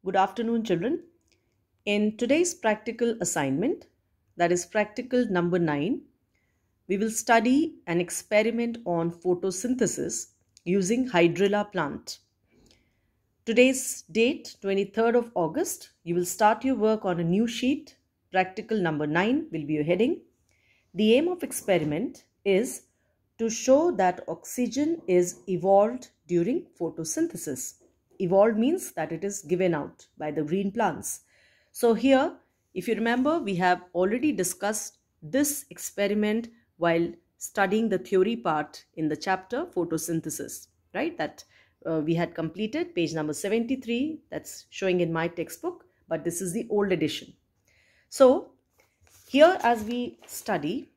Good afternoon, children. In today's practical assignment, that is practical number 9, we will study an experiment on photosynthesis using hydrilla plant. Today's date, 23rd of August, you will start your work on a new sheet. Practical number 9 will be your heading. The aim of experiment is to show that oxygen is evolved during photosynthesis. Evolved means that it is given out by the green plants. So here, if you remember, we have already discussed this experiment while studying the theory part in the chapter photosynthesis, right? That we had completed page number 73. That's showing in my textbook, but this is the old edition. So here, as we study,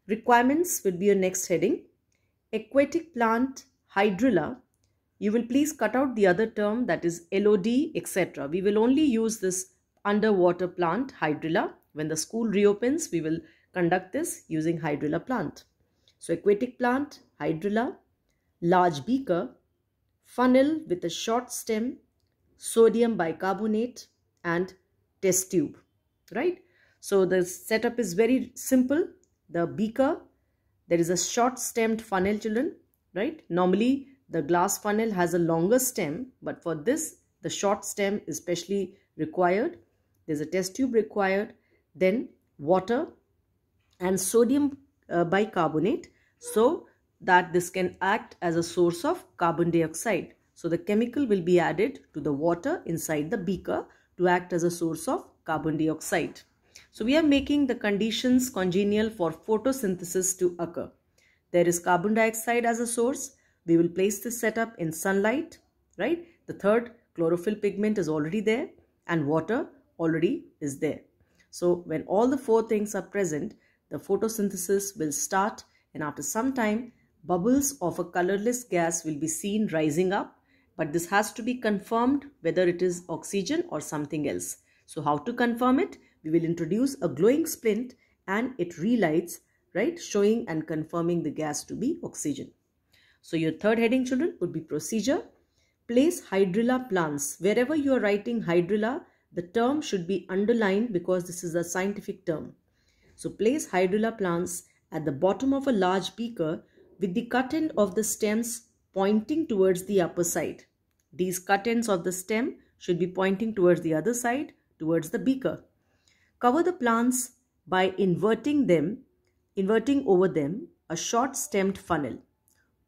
requirements will be your next heading. Aquatic plant hydrilla. You will please cut out the other term, that is LOD, etc. We will only use this underwater plant hydrilla. When the school reopens, we will conduct this using hydrilla plant. So aquatic plant hydrilla, large beaker, funnel with a short stem, sodium bicarbonate and test tube, right? So the setup is very simple. The beaker, there is a short stemmed funnel, children, right? Normally the glass funnel has a longer stem, but for this the short stem is specially required. There's a test tube required, then water and sodium bicarbonate, so that this can act as a source of carbon dioxide. So the chemical will be added to the water inside the beaker to act as a source of carbon dioxide. So we are making the conditions congenial for photosynthesis to occur. There is carbon dioxide as a source. We will place this setup in sunlight, right? The third chlorophyll pigment is already there and water already is there. So when all the four things are present, the photosynthesis will start, and after some time, bubbles of a colorless gas will be seen rising up, but this has to be confirmed whether it is oxygen or something else. So how to confirm it? We will introduce a glowing splint and it relights, right, showing and confirming the gas to be oxygen. So your third heading, children, would be procedure. Place hydrilla plants. Wherever you are writing hydrilla, the term should be underlined because this is a scientific term. So place hydrilla plants at the bottom of a large beaker with the cut end of the stems pointing towards the upper side. These cut ends of the stem should be pointing towards the other side, towards the beaker. Cover the plants by inverting over them a short stemmed funnel.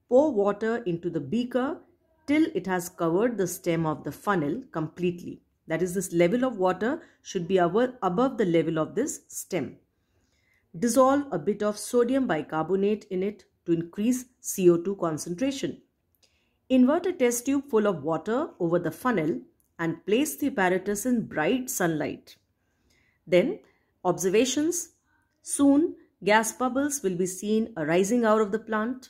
Pour water into the beaker till it has covered the stem of the funnel completely. That is, this level of water should be above the level of this stem. Dissolve a bit of sodium bicarbonate in it to increase CO2 concentration. Invert a test tube full of water over the funnel and place the apparatus in bright sunlight. Then, observations. Soon, gas bubbles will be seen arising out of the plant.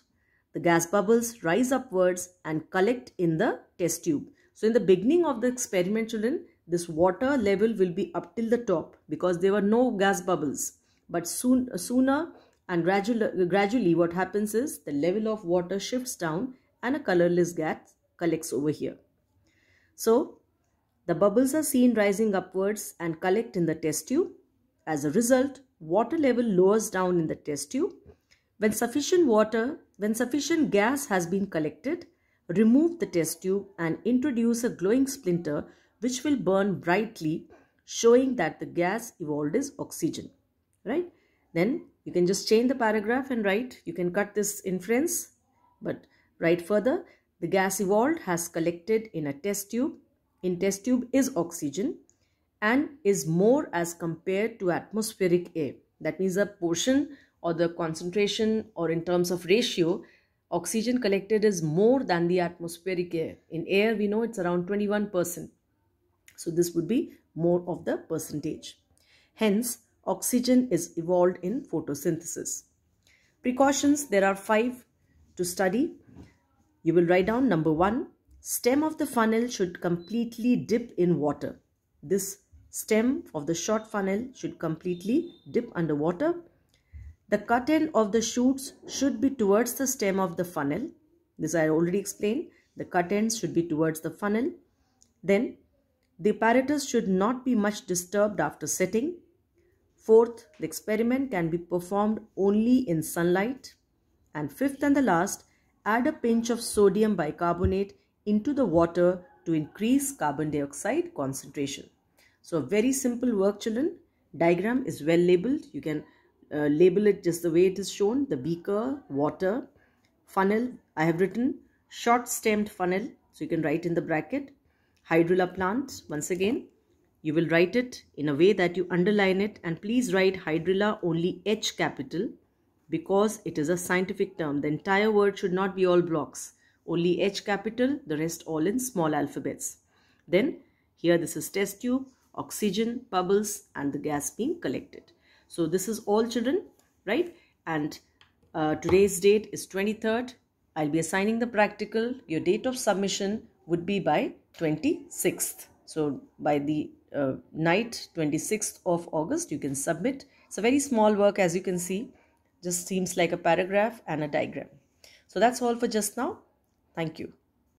The gas bubbles rise upwards and collect in the test tube. So in the beginning of the experiment, children, this water level will be up till the top because there were no gas bubbles. But sooner and gradually what happens is the level of water shifts down and a colorless gas collects over here. So the bubbles are seen rising upwards and collect in the test tube. As a result, water level lowers down in the test tube. When sufficient gas has been collected, remove the test tube and introduce a glowing splinter which will burn brightly, showing that the gas evolved is oxygen, right? Then you can just change the paragraph and write. You can cut this inference, but write further. The gas evolved has collected in a test tube. In test tube is oxygen and is more as compared to atmospheric air. That means the portion or the concentration, or in terms of ratio, oxygen collected is more than the atmospheric air. In air, we know it's around 21%. So this would be more of the percentage. Hence, oxygen is evolved in photosynthesis. Precautions, there are 5 to study. You will write down number 1. Stem of the funnel should completely dip in water. This stem of the short funnel should completely dip under water. The cut end of the shoots should be towards the stem of the funnel. This I already explained. The cut ends should be towards the funnel. Then The apparatus should not be much disturbed after setting. Fourth, the experiment can be performed only in sunlight. And fifth and the last, add a pinch of sodium bicarbonate into the water to increase carbon dioxide concentration. So very simple work, children. Diagram is well labeled. You can label it just the way it is shown. The beaker, water, funnel. I have written short stemmed funnel. So you can write in the bracket. Hydrilla plant. Once again, you will write it in a way that you underline it, and please write hydrilla only H capital because it is a scientific term. The entire word should not be all blocks. Only H capital, the rest all in small alphabets. Then here this is test tube, oxygen, bubbles and the gas being collected. So this is all, children, right? And today's date is 23rd. I'll be assigning the practical. Your date of submission would be by 26th. So by the night 26th of August you can submit. It's a very small work, as you can see, just seems like a paragraph and a diagram. So that's all for just now. Thank you.